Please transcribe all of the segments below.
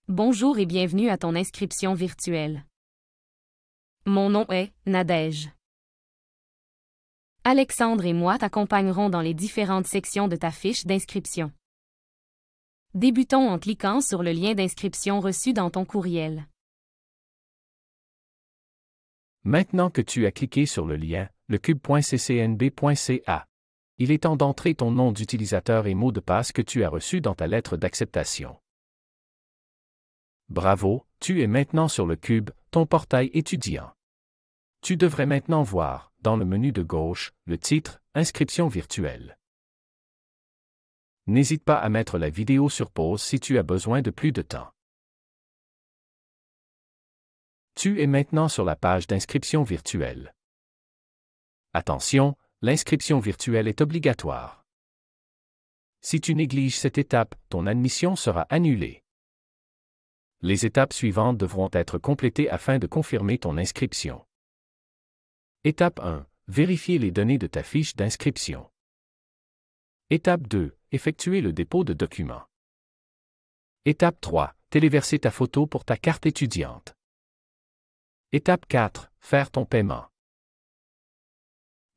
Bonjour et bienvenue à ton inscription virtuelle. Mon nom est Nadège. Alexandre et moi t'accompagnerons dans les différentes sections de ta fiche d'inscription. Débutons en cliquant sur le lien d'inscription reçu dans ton courriel. Maintenant que tu as cliqué sur le lien, lecube.ccnb.ca, il est temps d'entrer ton nom d'utilisateur et mot de passe que tu as reçu dans ta lettre d'acceptation. Bravo, tu es maintenant sur le Cube, ton portail étudiant. Tu devrais maintenant voir, dans le menu de gauche, le titre « Inscription virtuelle ». N'hésite pas à mettre la vidéo sur pause si tu as besoin de plus de temps. Tu es maintenant sur la page d'inscription virtuelle. Attention, l'inscription virtuelle est obligatoire. Si tu négliges cette étape, ton admission sera annulée. Les étapes suivantes devront être complétées afin de confirmer ton inscription. Étape 1. Vérifier les données de ta fiche d'inscription. Étape 2. Effectuer le dépôt de documents. Étape 3. Téléverser ta photo pour ta carte étudiante. Étape 4. Faire ton paiement.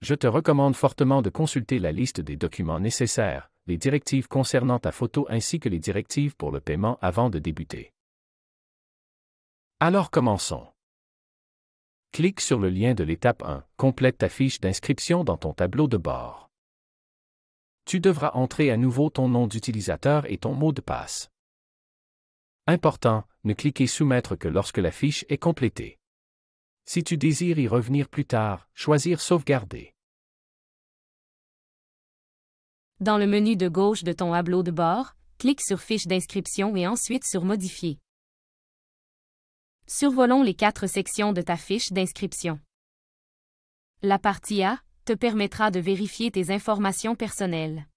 Je te recommande fortement de consulter la liste des documents nécessaires, les directives concernant ta photo ainsi que les directives pour le paiement avant de débuter. Alors commençons. Clique sur le lien de l'étape 1, complète ta fiche d'inscription dans ton tableau de bord. Tu devras entrer à nouveau ton nom d'utilisateur et ton mot de passe. Important, ne cliquez Soumettre que lorsque la fiche est complétée. Si tu désires y revenir plus tard, choisir Sauvegarder. Dans le menu de gauche de ton tableau de bord, clique sur Fiche d'inscription et ensuite sur Modifier. Survolons les 4 sections de ta fiche d'inscription. La partie A te permettra de vérifier tes informations personnelles.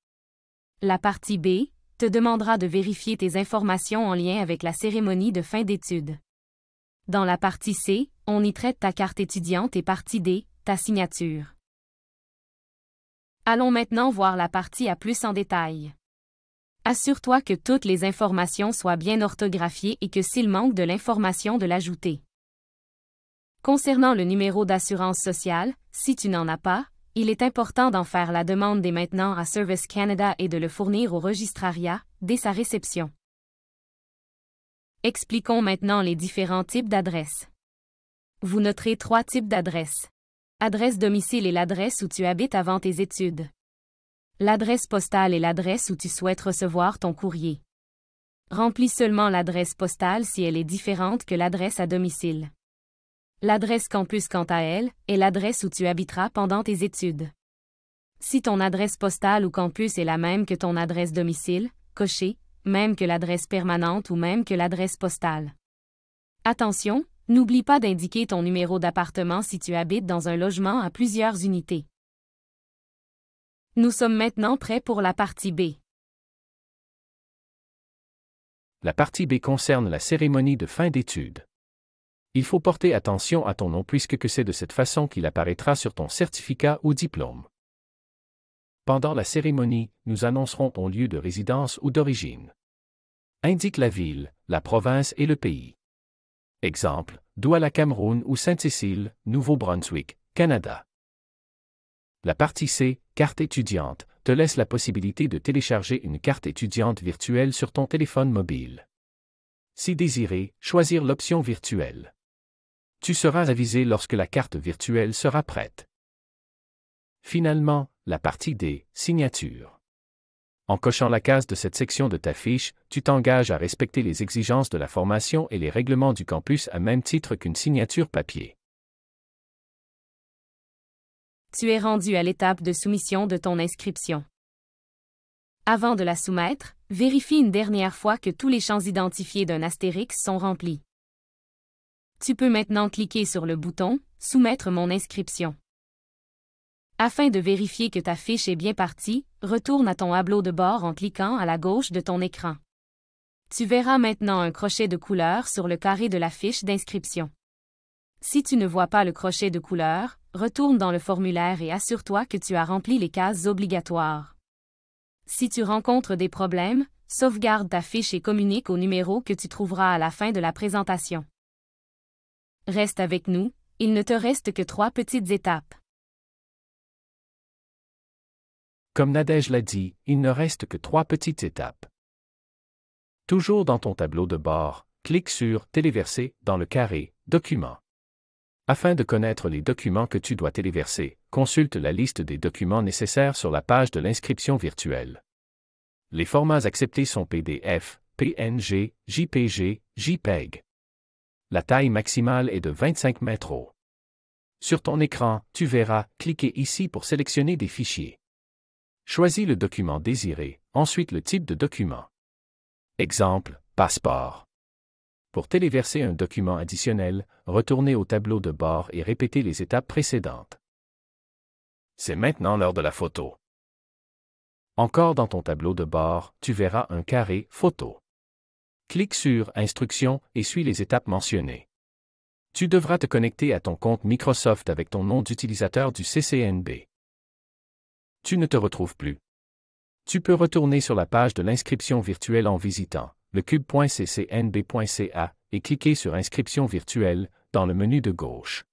La partie B te demandera de vérifier tes informations en lien avec la cérémonie de fin d'études. Dans la partie C, on y traite ta carte étudiante et partie D, ta signature. Allons maintenant voir la partie A plus en détail. Assure-toi que toutes les informations soient bien orthographiées et que s'il manque de l'information de l'ajouter. Concernant le numéro d'assurance sociale, si tu n'en as pas, il est important d'en faire la demande dès maintenant à Service Canada et de le fournir au registrariat, dès sa réception. Expliquons maintenant les différents types d'adresses. Vous noterez 3 types d'adresses. Adresse domicile est l'adresse où tu habites avant tes études. L'adresse postale est l'adresse où tu souhaites recevoir ton courrier. Remplis seulement l'adresse postale si elle est différente que l'adresse à domicile. L'adresse campus, quant à elle, est l'adresse où tu habiteras pendant tes études. Si ton adresse postale ou campus est la même que ton adresse domicile, cochez, même que l'adresse permanente ou même que l'adresse postale. Attention, n'oublie pas d'indiquer ton numéro d'appartement si tu habites dans un logement à plusieurs unités. Nous sommes maintenant prêts pour la partie B. La partie B concerne la cérémonie de fin d'études. Il faut porter attention à ton nom puisque c'est de cette façon qu'il apparaîtra sur ton certificat ou diplôme. Pendant la cérémonie, nous annoncerons ton lieu de résidence ou d'origine. Indique la ville, la province et le pays. Exemple, Douala-Cameroun ou Sainte-Cécile, Nouveau-Brunswick, Canada. La partie C, carte étudiante, te laisse la possibilité de télécharger une carte étudiante virtuelle sur ton téléphone mobile. Si désiré, choisir l'option virtuelle. Tu seras avisé lorsque la carte virtuelle sera prête. Finalement, la partie D, signature. En cochant la case de cette section de ta fiche, tu t'engages à respecter les exigences de la formation et les règlements du campus à même titre qu'une signature papier. Tu es rendu à l'étape de soumission de ton inscription. Avant de la soumettre, vérifie une dernière fois que tous les champs identifiés d'un astérix sont remplis. Tu peux maintenant cliquer sur le bouton « Soumettre mon inscription ». Afin de vérifier que ta fiche est bien partie, retourne à ton tableau de bord en cliquant à la gauche de ton écran. Tu verras maintenant un crochet de couleur sur le carré de la fiche d'inscription. Si tu ne vois pas le crochet de couleur, retourne dans le formulaire et assure-toi que tu as rempli les cases obligatoires. Si tu rencontres des problèmes, Sauvegarde ta fiche et communique au numéro que tu trouveras à la fin de la présentation. Reste avec nous, il ne te reste que 3 petites étapes. Comme Nadège l'a dit, il ne reste que 3 petites étapes. Toujours dans ton tableau de bord, clique sur « Téléverser » dans le carré « Documents ». Afin de connaître les documents que tu dois téléverser, consulte la liste des documents nécessaires sur la page de l'inscription virtuelle. Les formats acceptés sont PDF, PNG, JPG, JPEG. La taille maximale est de 25 mètres. Sur ton écran, tu verras « Cliquez ici pour sélectionner des fichiers ». Choisis le document désiré, ensuite le type de document. Exemple, passeport. Pour téléverser un document additionnel, retournez au tableau de bord et répétez les étapes précédentes. C'est maintenant l'heure de la photo. Encore dans ton tableau de bord, tu verras un carré « Photo ». Clique sur « Instructions » et suis les étapes mentionnées. Tu devras te connecter à ton compte Microsoft avec ton nom d'utilisateur du CCNB. Tu ne te retrouves plus. Tu peux retourner sur la page de l'inscription virtuelle en visitant lecube.ccnb.ca et cliquer sur Inscription virtuelle dans le menu de gauche.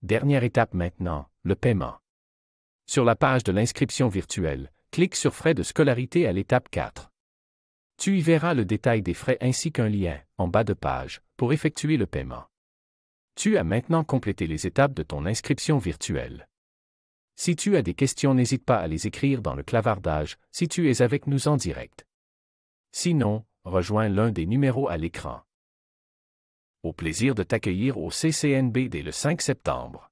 Dernière étape maintenant, le paiement. Sur la page de l'inscription virtuelle, clique sur Frais de scolarité à l'étape 4. Tu y verras le détail des frais ainsi qu'un lien, en bas de page, pour effectuer le paiement. Tu as maintenant complété les étapes de ton inscription virtuelle. Si tu as des questions, n'hésite pas à les écrire dans le clavardage si tu es avec nous en direct. Sinon, rejoins l'un des numéros à l'écran. Au plaisir de t'accueillir au CCNB dès le 5 septembre.